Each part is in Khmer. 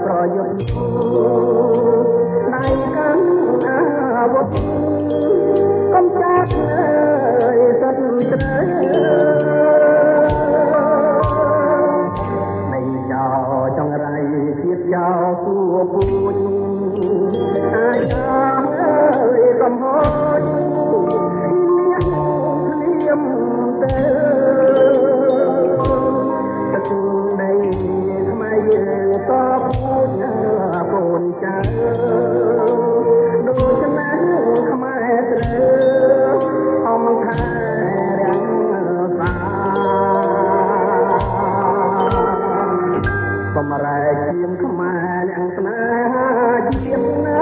ប្រយុទ្ធដៃកាន់អាវុធកំចាត់សត្វត្រូវនៃចោចង្រៃជាតិចោគួពូជអាយកកំហុសអ្នកលៀមទៅก็พูดปนใจดูฉะนั้นขมายเตรออมคายรังสาก็มาแรงเทียมขมายรังสนาเทียมนะ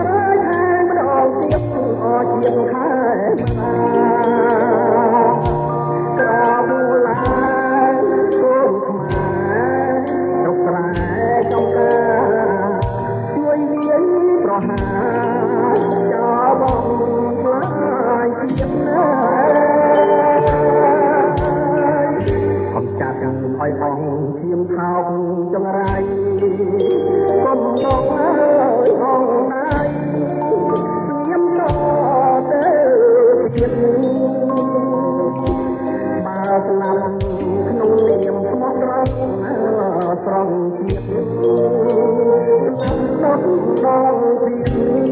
ร้ายแทงมันออกเทียมออกเทียมคายมาឲ្យបងធៀមថោកចង្រៃកុំដល់ហើយអងណាយធៀមតទៅទៀតបើស្លាប់ក្នុងនាមស្មោះត្រង់ស្រង់ជាតិស្លាប់ដល់ពី